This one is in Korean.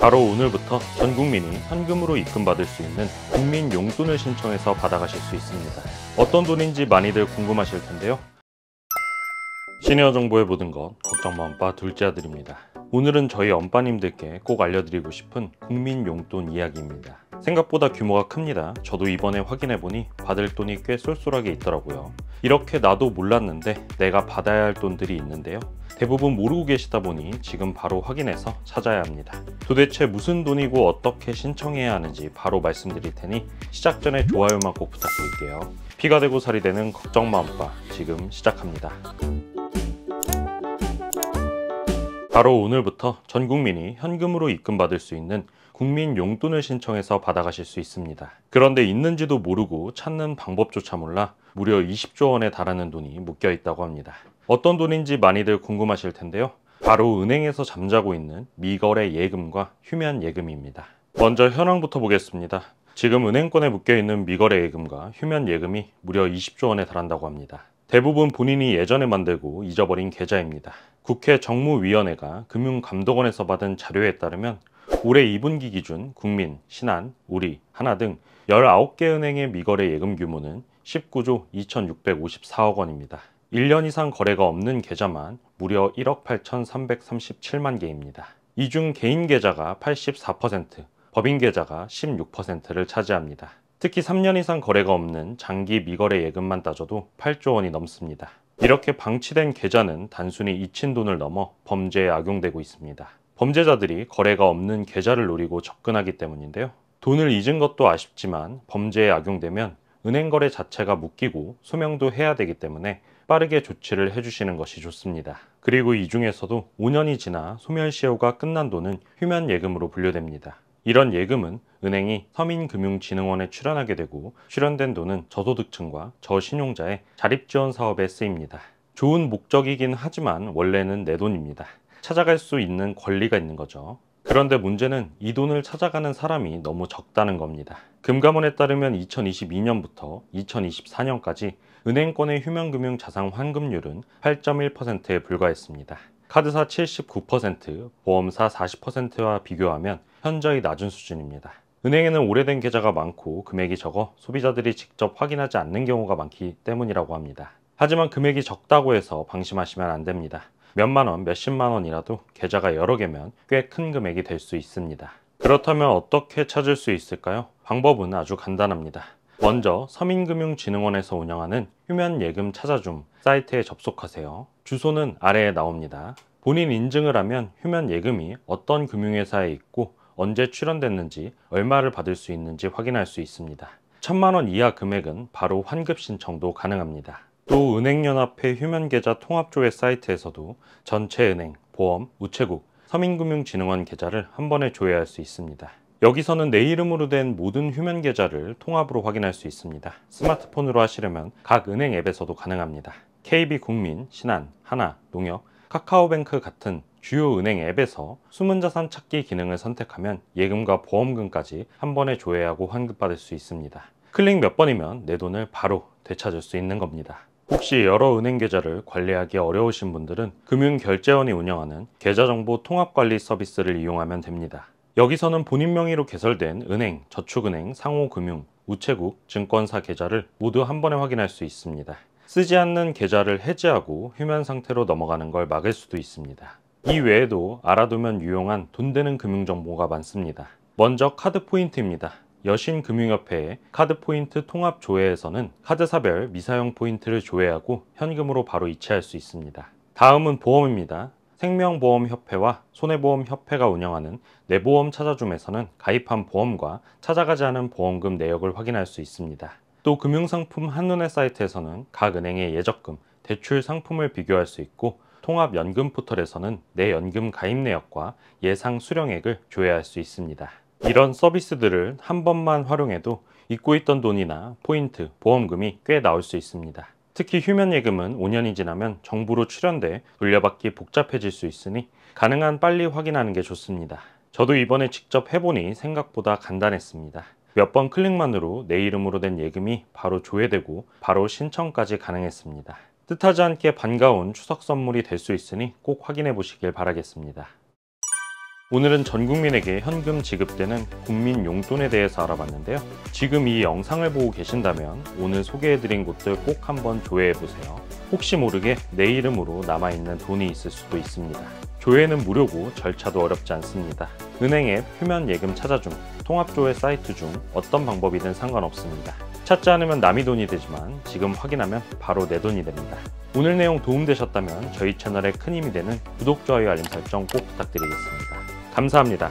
바로 오늘부터 전 국민이 현금으로 입금받을 수 있는 국민 용돈을 신청해서 받아가실 수 있습니다. 어떤 돈인지 많이들 궁금하실 텐데요. 시니어 정보의 모든 것, 걱정마 엄빠 둘째 아들입니다. 오늘은 저희 엄빠님들께 꼭 알려드리고 싶은 국민 용돈 이야기입니다. 생각보다 규모가 큽니다. 저도 이번에 확인해보니 받을 돈이 꽤 쏠쏠하게 있더라고요. 이렇게 나도 몰랐는데 내가 받아야 할 돈들이 있는데요. 대부분 모르고 계시다 보니 지금 바로 확인해서 찾아야 합니다. 도대체 무슨 돈이고 어떻게 신청해야 하는지 바로 말씀드릴 테니 시작 전에 좋아요만 꼭 부탁드릴게요. 피가 되고 살이 되는 걱정마 엄빠 지금 시작합니다. 바로 오늘부터 전 국민이 현금으로 입금받을 수 있는 국민 용돈을 신청해서 받아가실 수 있습니다. 그런데 있는지도 모르고 찾는 방법조차 몰라 무려 20조 원에 달하는 돈이 묶여 있다고 합니다. 어떤 돈인지 많이들 궁금하실 텐데요. 바로 은행에서 잠자고 있는 미거래 예금과 휴면 예금입니다. 먼저 현황부터 보겠습니다. 지금 은행권에 묶여 있는 미거래 예금과 휴면 예금이 무려 20조 원에 달한다고 합니다. 대부분 본인이 예전에 만들고 잊어버린 계좌입니다. 국회 정무위원회가 금융감독원에서 받은 자료에 따르면 올해 2분기 기준 국민, 신한, 우리, 하나 등 19개 은행의 미거래 예금 규모는 19조 2654억 원입니다. 1년 이상 거래가 없는 계좌만 무려 1억 8,337만 개입니다. 이 중 개인 계좌가 84%, 법인 계좌가 16%를 차지합니다. 특히 3년 이상 거래가 없는 장기 미거래 예금만 따져도 8조 원이 넘습니다. 이렇게 방치된 계좌는 단순히 잊힌 돈을 넘어 범죄에 악용되고 있습니다. 범죄자들이 거래가 없는 계좌를 노리고 접근하기 때문인데요. 돈을 잊은 것도 아쉽지만 범죄에 악용되면 은행 거래 자체가 묶이고 소명도 해야 되기 때문에 빠르게 조치를 해주시는 것이 좋습니다. 그리고 이 중에서도 5년이 지나 소멸시효가 끝난 돈은 휴면 예금으로 분류됩니다. 이런 예금은 은행이 서민금융진흥원에 출연하게 되고 출연된 돈은 저소득층과 저신용자의 자립지원 사업에 쓰입니다. 좋은 목적이긴 하지만 원래는 내 돈입니다. 찾아갈 수 있는 권리가 있는 거죠. 그런데 문제는 이 돈을 찾아가는 사람이 너무 적다는 겁니다. 금감원에 따르면 2022년부터 2024년까지 은행권의 휴면금융 자산 환급률은 8.1%에 불과했습니다. 카드사 79%, 보험사 40%와 비교하면 현저히 낮은 수준입니다. 은행에는 오래된 계좌가 많고 금액이 적어 소비자들이 직접 확인하지 않는 경우가 많기 때문이라고 합니다. 하지만 금액이 적다고 해서 방심하시면 안 됩니다. 몇만 원, 몇십만 원이라도 계좌가 여러 개면 꽤 큰 금액이 될 수 있습니다. 그렇다면 어떻게 찾을 수 있을까요? 방법은 아주 간단합니다. 먼저 서민금융진흥원에서 운영하는 휴면예금 찾아줌 사이트에 접속하세요. 주소는 아래에 나옵니다. 본인 인증을 하면 휴면예금이 어떤 금융회사에 있고 언제 출연됐는지 얼마를 받을 수 있는지 확인할 수 있습니다. 1,000만 원 이하 금액은 바로 환급 신청도 가능합니다. 또 은행연합회 휴면계좌 통합조회 사이트에서도 전체 은행, 보험, 우체국, 서민금융진흥원 계좌를 한 번에 조회할 수 있습니다. 여기서는 내 이름으로 된 모든 휴면계좌를 통합으로 확인할 수 있습니다. 스마트폰으로 하시려면 각 은행 앱에서도 가능합니다. KB국민, 신한, 하나, 농협, 카카오뱅크 같은 주요 은행 앱에서 숨은자산 찾기 기능을 선택하면 예금과 보험금까지 한 번에 조회하고 환급받을 수 있습니다. 클릭 몇 번이면 내 돈을 바로 되찾을 수 있는 겁니다. 혹시 여러 은행 계좌를 관리하기 어려우신 분들은 금융결제원이 운영하는 계좌정보 통합관리 서비스를 이용하면 됩니다. 여기서는 본인 명의로 개설된 은행, 저축은행, 상호금융, 우체국, 증권사 계좌를 모두 한 번에 확인할 수 있습니다. 쓰지 않는 계좌를 해지하고 휴면 상태로 넘어가는 걸 막을 수도 있습니다. 이 외에도 알아두면 유용한 돈 되는 금융정보가 많습니다. 먼저 카드 포인트입니다. 여신금융협회의 카드포인트 통합조회에서는 카드사별 미사용 포인트를 조회하고 현금으로 바로 이체할 수 있습니다. 다음은 보험입니다. 생명보험협회와 손해보험협회가 운영하는 내보험 찾아줌에서는 가입한 보험과 찾아가지 않은 보험금 내역을 확인할 수 있습니다. 또 금융상품 한눈에 사이트에서는 각 은행의 예적금, 대출 상품을 비교할 수 있고 통합연금 포털에서는 내 연금 가입 내역과 예상 수령액을 조회할 수 있습니다. 이런 서비스들을 한 번만 활용해도 잊고 있던 돈이나 포인트, 보험금이 꽤 나올 수 있습니다. 특히 휴면예금은 5년이 지나면 정부로 출연돼 돌려받기 복잡해질 수 있으니 가능한 빨리 확인하는 게 좋습니다. 저도 이번에 직접 해보니 생각보다 간단했습니다. 몇 번 클릭만으로 내 이름으로 된 예금이 바로 조회되고 바로 신청까지 가능했습니다. 뜻하지 않게 반가운 추석 선물이 될 수 있으니 꼭 확인해 보시길 바라겠습니다. 오늘은 전 국민에게 현금 지급되는 국민 용돈에 대해서 알아봤는데요. 지금 이 영상을 보고 계신다면 오늘 소개해드린 곳들 꼭 한번 조회해보세요. 혹시 모르게 내 이름으로 남아있는 돈이 있을 수도 있습니다. 조회는 무료고 절차도 어렵지 않습니다. 은행 앱 휴면 예금 찾아줌, 통합조회 사이트 중 어떤 방법이든 상관없습니다. 찾지 않으면 남의 돈이 되지만 지금 확인하면 바로 내 돈이 됩니다. 오늘 내용 도움되셨다면 저희 채널에 큰 힘이 되는 구독, 좋아요, 알림 설정 꼭 부탁드리겠습니다. 감사합니다.